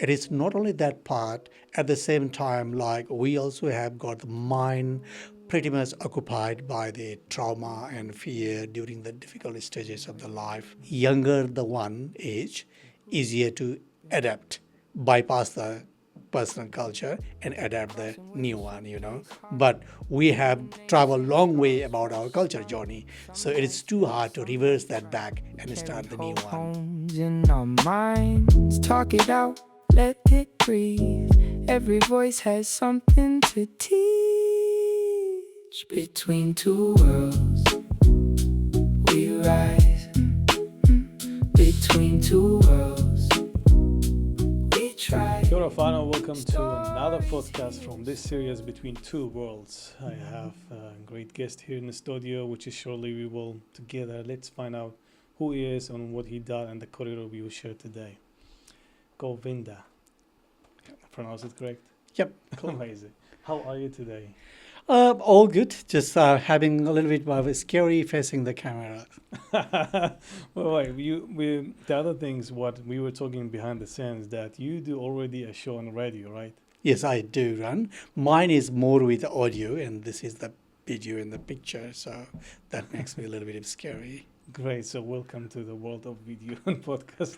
it is not only that part, at the same time, like we also have got the mind pretty much occupied by the trauma and fear during the difficult stages of the life. Younger the one age, easier to adapt, bypass the personal culture and adapt the new one. But we have traveled long way about our culture journey, so it is too hard to reverse that back and start the new one. Homes in our minds, talk it out, let it breathe. Every voice has something to teach. Between two worlds, we rise. Between two worlds, we try. Kia ora whānau, welcome to another podcast from this series Between Two Worlds. I have a great guest here in the studio, which is shortly we will together. Let's find out who he is and what he does and the corridor we will share today. Govinda. Pronounce it correct? Yep. Amazing. How are you today? All good. Just having a little bit of a scary facing the camera. Well, wait, the other things what we were talking behind the scenes that you do already a show on radio, right? Yes, I do run. Mine is more with the audio, and this is the video and the picture, so that makes me a little bit scary. Great. So welcome to the world of video and podcast.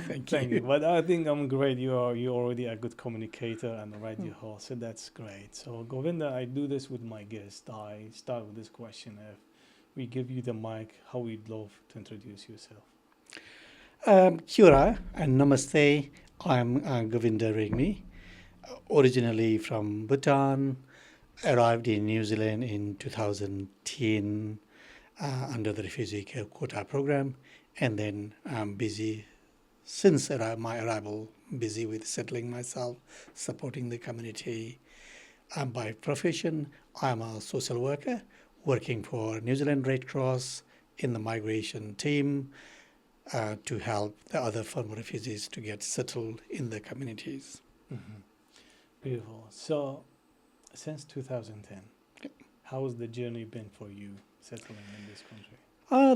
Thank Thank you. you. But I think I'm great. You're already a good communicator and a radio host, so that's great. So Govinda, I do this with my guest. I start with this question: if we give you the mic, how we'd love to introduce yourself. Kia ora and namaste. I'm Govinda Regmi, originally from Bhutan, arrived in New Zealand in 2010 under the refugee quota program, and then I'm busy since my arrival, busy with settling myself, supporting the community. By profession, I'm a social worker working for New Zealand Red Cross in the migration team to help the other former refugees to get settled in the communities. Mm-hmm. Beautiful. So, since 2010, how has the journey been for you settling in this country?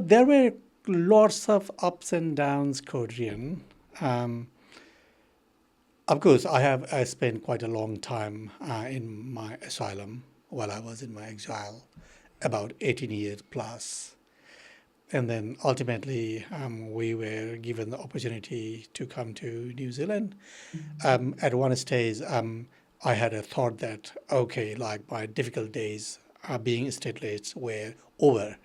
There were lots of ups and downs, Korean. Of course, I spent quite a long time in my asylum while I was in my exile, about 18 years plus. And then ultimately, we were given the opportunity to come to New Zealand. At one stage, I had a thought that, okay, like my difficult days being stateless were over,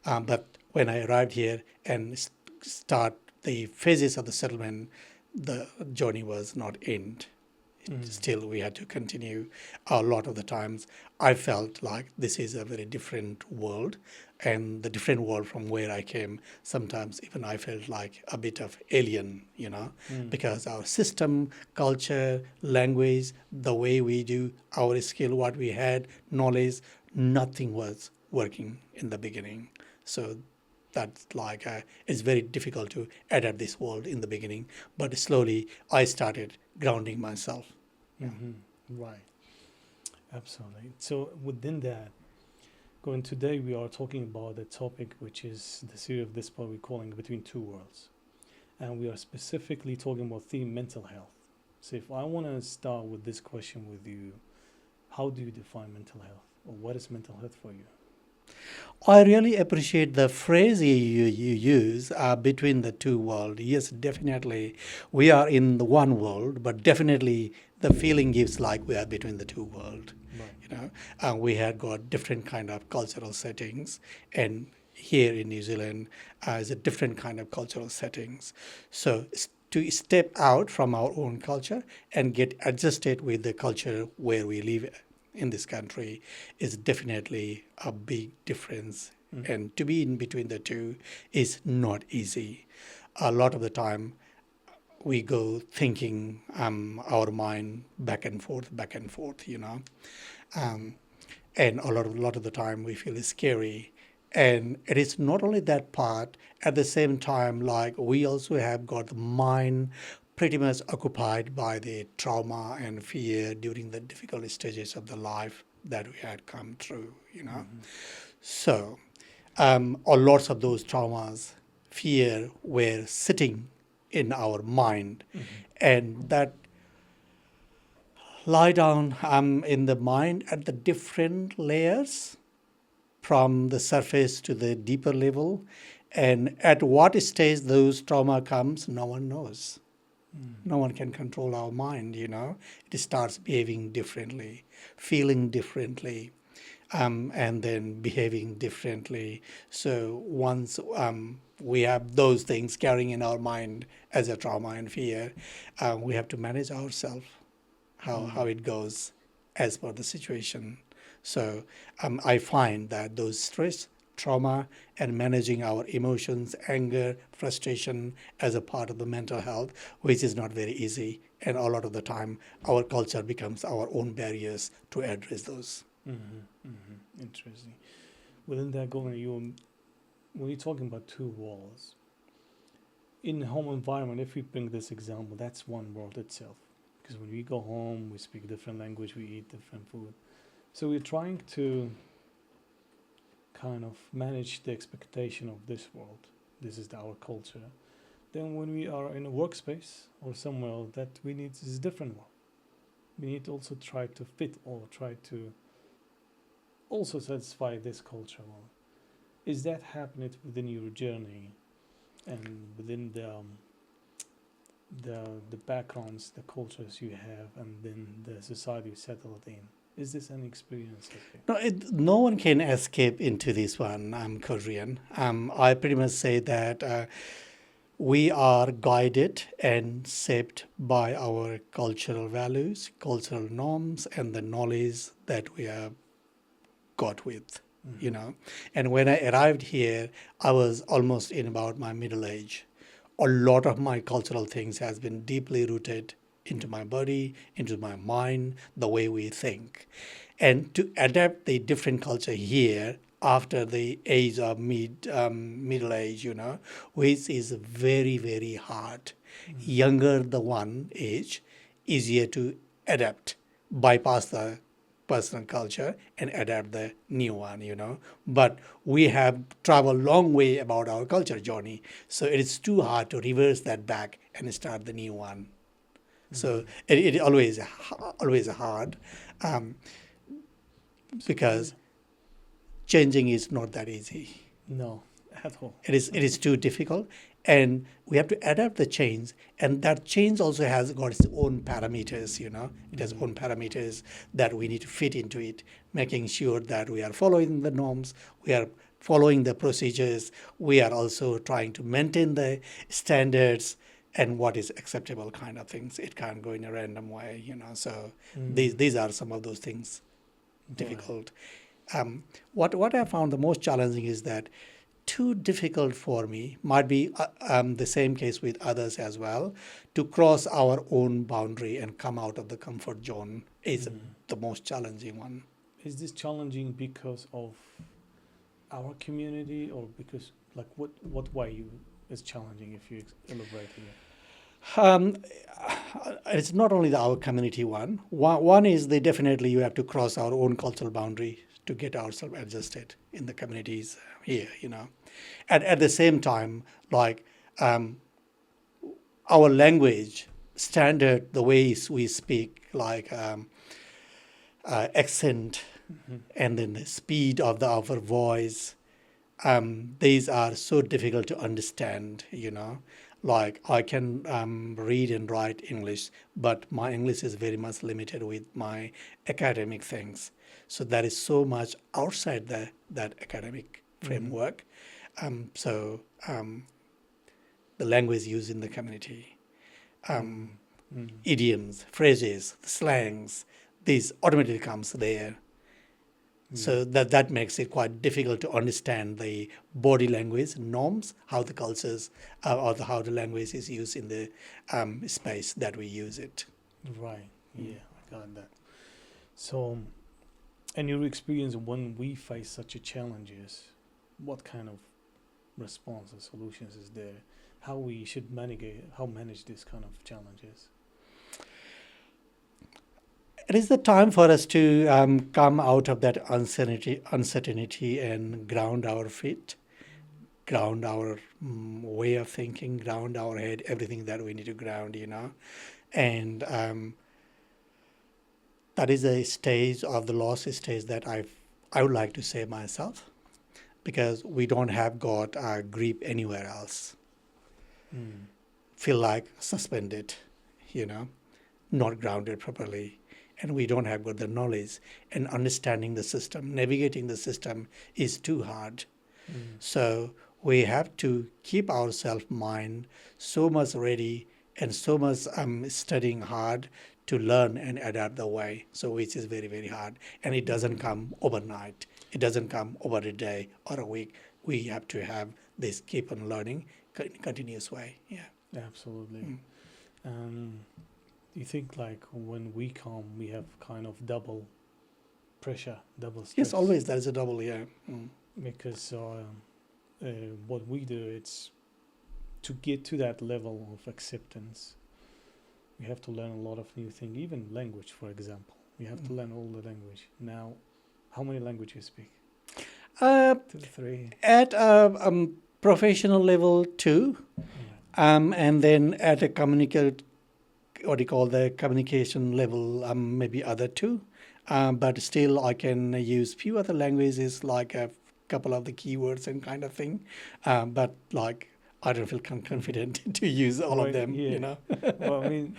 But when I arrived here and start the phases of the settlement, the journey was not end. Still, we had to continue a lot of the times. I felt like this is a very different world, and the different world from where I came, sometimes even I felt like a bit of alien, because our system, culture, language, the way we do our skill, what we had, knowledge, nothing was working in the beginning. So that's like, it's very difficult to adapt this world in the beginning, but slowly I started grounding myself. Mm-hmm. Right. Absolutely. So within that, going today, we are talking about the topic, which is the series of this part we're calling Between Two Worlds. And we are specifically talking about the mental health. So if I want to start with this question with you, how do you define mental health? Or what is mental health for you? I really appreciate the phrase you use, between the two worlds. Yes, definitely, we are in the one world, but definitely the feeling gives like we are between the two worlds. Right. We had got different kind of cultural settings, and here in New Zealand is a different kind of cultural settings. So to step out from our own culture and get adjusted with the culture where we live in this country is definitely a big difference. And to be in between the two is not easy. A lot of the time we go thinking our mind back and forth, and a lot of the time we feel scary. And it is not only that part, at the same time, like we also have got the mind pretty much occupied by the trauma and fear during the difficult stages of the life that we had come through, So, lots of those traumas, fear were sitting in our mind, and that lie down in the mind at the different layers from the surface to the deeper level, and at what stage those trauma comes, no one knows. No one can control our mind, It starts behaving differently, feeling differently, and then behaving differently. So once we have those things carrying in our mind as a trauma and fear, we have to manage ourselves, how it goes as per the situation. So I find that those stress, trauma, and managing our emotions, anger, frustration as a part of the mental health, which is not very easy. And a lot of the time, our culture becomes our own barriers to address those. Interesting. Within that, Govinda, when you're talking about two walls, in the home environment, if we bring this example, that's one world itself. Because when we go home, we speak different language, we eat different food. So we're trying to kind of manage the expectation of this world. This is our culture. Then when we are in a workspace or somewhere that we need is a different one. We need to also try to fit or try to also satisfy this culture one. Is that happening within your journey and within the backgrounds, the cultures you have, and then the society you settled in? Is this an experience? No, no one can escape into this one. I'm Korean. I pretty much say that we are guided and shaped by our cultural values, cultural norms, and the knowledge that we have got with, And when I arrived here, I was almost in about my middle age. A lot of my cultural things has been deeply rooted into my body, into my mind, the way we think. And to adapt the different culture here after the age of middle age, which is very, very hard. Younger the one age, easier to adapt, bypass the personal culture and adapt the new one, But we have traveled a long way about our culture journey. So it is too hard to reverse that back and start the new one. So it always hard because changing is not that easy. No, at all. It is too difficult, and we have to adapt the change, and that change also has got its own parameters. It has own parameters that we need to fit into it, making sure that we are following the norms, we are following the procedures, we are also trying to maintain the standards and what is acceptable kind of things. It can't go in a random way, So these are some of those things difficult. What I found the most challenging is that too difficult for me, might be the same case with others as well, to cross our own boundary and come out of the comfort zone is the most challenging one. Is this challenging because of our community, or because what way is challenging, if you elaborate here? It's not only our community one. One is definitely you have to cross our own cultural boundary to get ourselves adjusted in the communities here, And at the same time, our language standard, the ways we speak, accent, and then the speed of our voice, these are so difficult to understand, I can read and write English, but my English is very much limited with my academic things. So there is so much outside that academic framework. The language used in the community, idioms, phrases, slangs, these automatically comes there. So that makes it quite difficult to understand the body language norms, how the cultures how the language is used in the space that we use it. Right. Yeah, I got that. So, and your experience when we face such a challenges, what kind of response or solutions is there? How we should manage this kind of challenges? It is the time for us to come out of that uncertainty and ground our feet ground our way of thinking, ground our head, everything that we need to ground, and that is a stage of the loss stage that I would like to say myself, because we don't have got a grip anywhere else. Feel like suspended, not grounded properly, and we don't have got the knowledge and understanding the system. Navigating the system is too hard. So we have to keep ourselves mind so much ready and so much studying hard to learn and adapt the way. So which is very, very hard. And it doesn't come overnight. It doesn't come over a day or a week. We have to have this keep on learning in a continuous way. Yeah. Absolutely. You think like when we come, we have kind of double pressure, double stress? Yes, always there is a double, Because what we do, it's to get to that level of acceptance, we have to learn a lot of new things, even language, for example. We have to learn all the language. Now, how many languages you speak? 2, 3? At professional level 2, and then at a communication level, maybe other 2. But still I can use few other languages, like a couple of the keywords and kind of thing. But like I don't feel confident to use all of them, Well, I mean,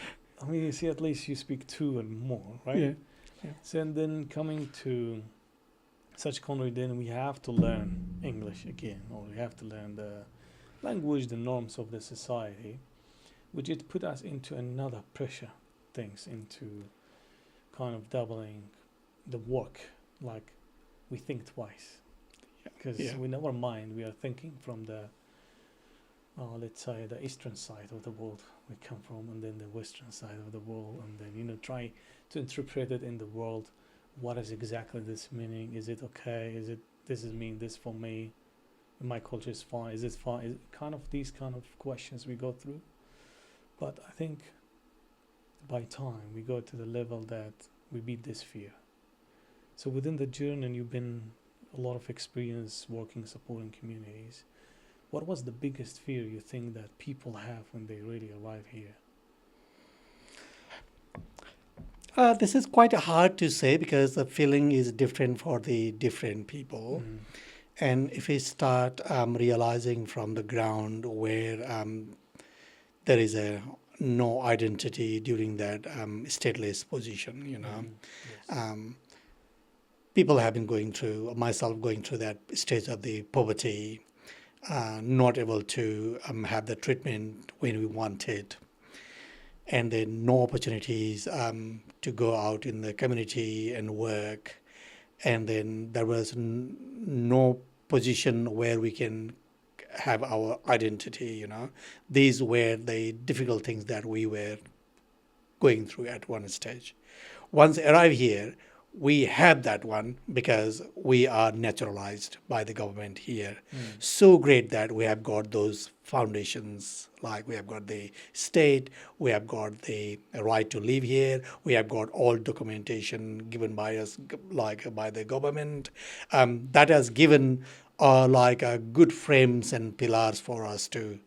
you see, at least you speak 2 and more, right? Yeah. So and then coming to such country, then we have to learn English again, or we have to learn the language, the norms of the society, which it put us into another pressure things, into kind of doubling the work, like we think twice. Because we never mind, we are thinking from the, let's say, the eastern side of the world we come from, and then the western side of the world, and then, try to interpret it in the world. What is exactly this meaning? Is it okay? This mean this for me? My culture is fine. Is it fine? Is kind of these kind of questions we go through. But I think by time we go to the level that we beat this fear. So within the journey, you've been a lot of experience working, supporting communities. What was the biggest fear you think that people have when they really arrive here? This is quite hard to say, because the feeling is different for the different people. And if we start realizing from the ground where there is no identity during that stateless position, people have been going through, myself going through that stage of the poverty, not able to have the treatment when we wanted, and then no opportunities to go out in the community and work, and then there was no position where we can have our identity. These were the difficult things that we were going through at one stage. Once arrive here, we have that one, because we are naturalized by the government here. So great that we have got those foundations, like we have got the state, we have got the right to live here, we have got all documentation given by us, like by the government. That has given like good frames and pillars for us to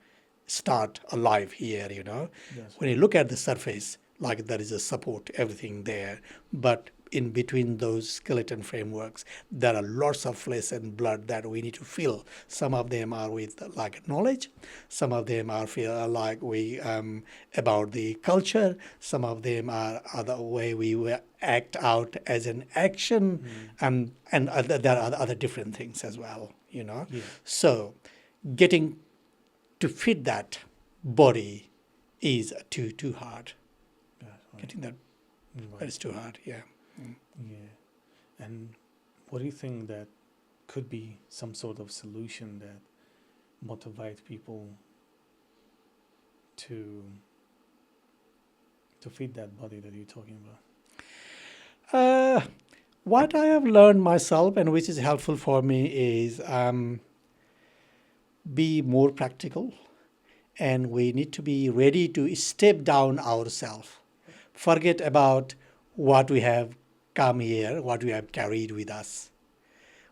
start a life here, Yes. When you look at the surface, like there is a support, everything there, but in between those skeleton frameworks, there are lots of flesh and blood that we need to fill. Some of them are with like knowledge, some of them are feel like we about the culture, some of them are other way we act out as an action, and there are other different things as well, So getting to fit that body is too hard. Right. Getting that is too hard. Yeah. And what do you think that could be some sort of solution that motivate people to feed that body that you're talking about? What I have learned myself, and which is helpful for me, is be more practical, and we need to be ready to step down ourselves. Forget about what we have come here, what we have carried with us.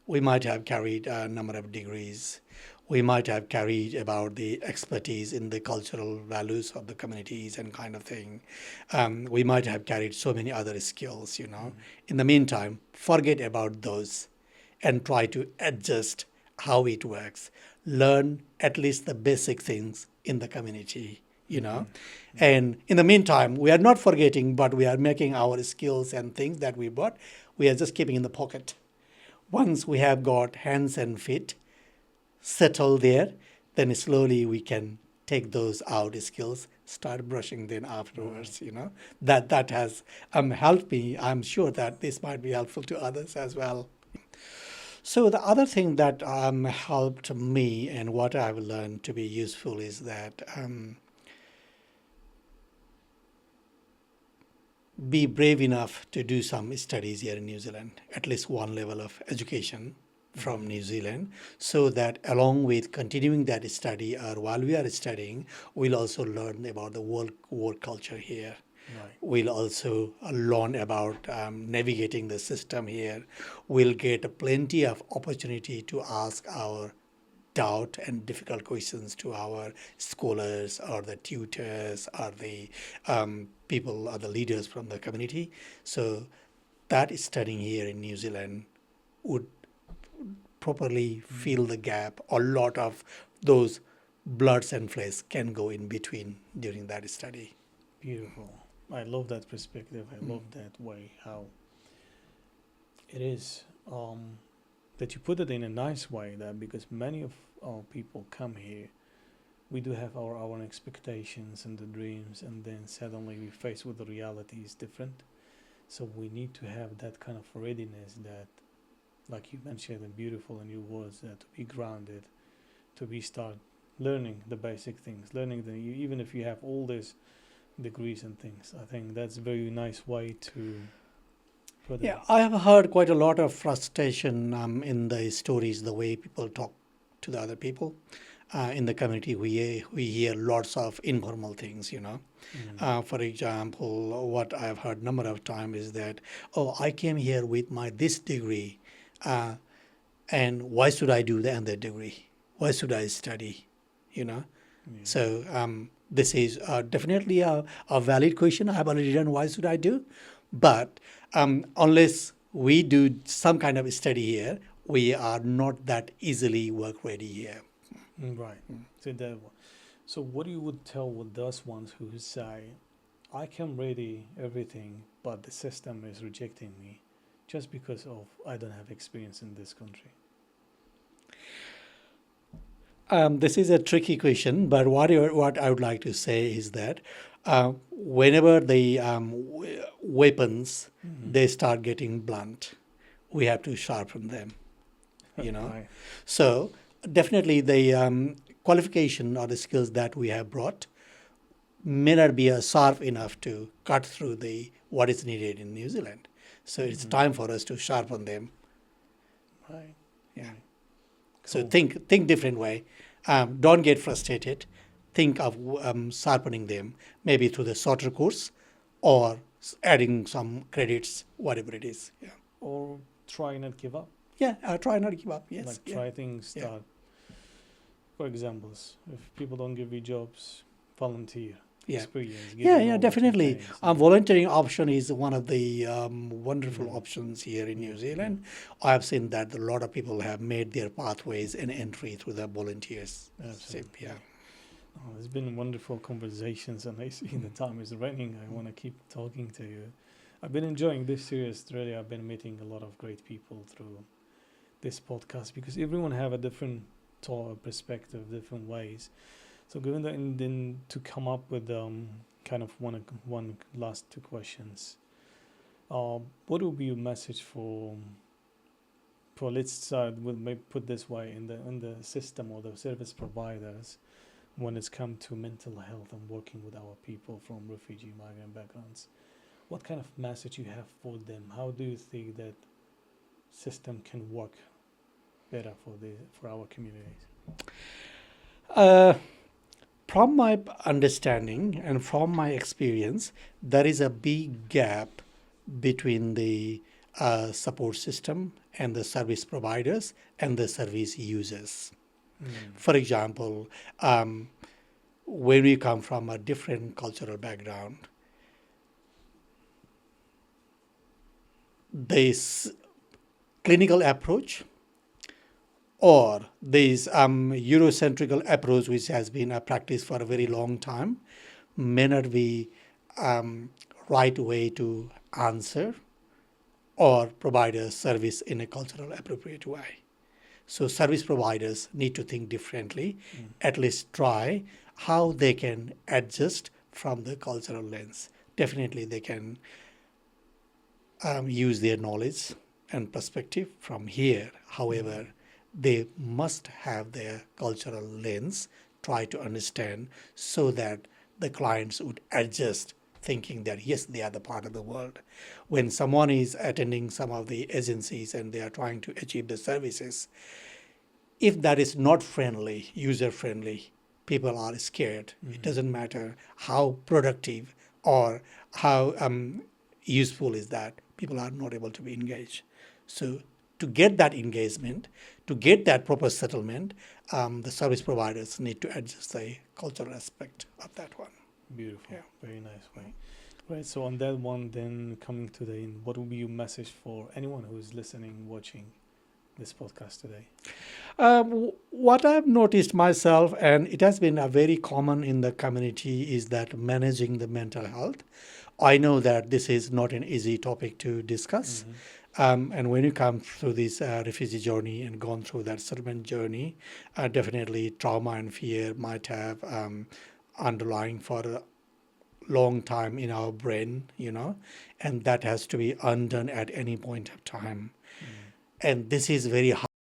We might have carried a number of degrees. we might have carried about the expertise in the cultural values of the communities and kind of thing. We might have carried so many other skills, you know. In the meantime, forget about those and try to adjust how it works. Learn at least the basic things in the community, you know. And in the meantime, we are not forgetting, but we are making our skills and things that we bought, we are just keeping in the pocket. Once we have got hands and feet settled there, then slowly we can take those out skills, start brushing then afterwards, you know. That has helped me. I'm sure that this might be helpful to others as well. So the other thing that helped me and what I've learned to be useful is that be brave enough to do some studies here in New Zealand, at least one level of education from New Zealand, so that along with continuing that study or while we are studying, we'll also learn about the work culture here. Right. We'll also learn about navigating the system here. We'll get plenty of opportunity to ask our doubt and difficult questions to our scholars or the tutors or the people or the leaders from the community. So that studying here in New Zealand would properly fill the gap. A lot of those bloods and flesh can go in between during that study. Beautiful. I love that perspective. I love that way how it is that you put it in a nice way, that because many of our people come here, we do have our own expectations and the dreams, and then suddenly we face with the reality is different. So we need to have that kind of readiness that, like you mentioned, and beautiful in your words, that to be grounded, to be start learning the basic things, learning the even if you have all these degrees and things. I think that's a very nice way to put it. Yeah, I have heard quite a lot of frustration in the stories, the way people talk to the other people. In the community, we hear lots of informal things, you know. For example, what I've heard number of times is that, oh, I came here with my this degree, and why should I do the other degree? Why should I study, you know? Yeah. So this is definitely a valid question. I have already done, why should I do? But unless we do some kind of study here, we are not that easily work ready here. Right. So that one. So what you would tell with those ones who say, I can ready everything, but the system is rejecting me just because of I don't have experience in this country? This is a tricky question, but what I would like to say is that whenever the weapons they start getting blunt, we have to sharpen them, you know. Right. So definitely the qualification or the skills that we have brought may not be sharp enough to cut through the what is needed in New Zealand. So it's time for us to sharpen them. Right. Yeah. Right. So Cool. think different way. Don't get frustrated. Think of sharpening them, maybe through the shorter course or adding some credits, whatever it is. Yeah. Or try not give up. Yeah. Try not to give up. Yes. Like yeah. try things. Yeah. Start. For examples, if people don't give you jobs, volunteer. Yeah. Experience. Give Yeah, them yeah, all definitely. things. Volunteering option is one of the wonderful options here in New Zealand. I have seen that a lot of people have made their pathways and entry through the volunteers. Absolutely. Yeah. Oh, it's been wonderful conversations, and I see the time is running. I want to keep talking to you. I've been enjoying this series. Really, I've been meeting a lot of great people through this podcast because everyone have a different perspective, different ways. So, Govinda, and then to come up with kind of one last two questions, what would be your message for let's start with, maybe put this way, in the system or the service providers when it's come to mental health and working with our people from refugee migrant backgrounds? What kind of message you have for them? How do you think that system can work better for our communities? From my understanding and from my experience, there is a big gap between the support system and the service providers and the service users. For example, when we come from a different cultural background, this clinical approach or this Eurocentric approach, which has been a practice for a very long time, may not be right way to answer or provide a service in a cultural appropriate way. So service providers need to think differently, at least try how they can adjust from the cultural lens. Definitely they can use their knowledge and perspective from here. However, they must have their cultural lens, try to understand so that the clients would adjust, thinking that yes, they are the part of the world. When someone is attending some of the agencies and they are trying to achieve the services, if that is not friendly, user friendly, people are scared. It doesn't matter how productive or how useful is that, people are not able to be engaged. So to get that engagement, to get that proper settlement, the service providers need to adjust the cultural aspect of that one. Beautiful. Yeah. Very nice way. Right. So on that one, then coming to the end, what would be your message for anyone who is listening, watching this podcast today? What I've noticed myself, and it has been very common in the community, is that managing the mental health. I know that this is not an easy topic to discuss. And when you come through this refugee journey and gone through that settlement journey, definitely trauma and fear might have underlying for a long time in our brain, and that has to be undone at any point of time. And this is very hard.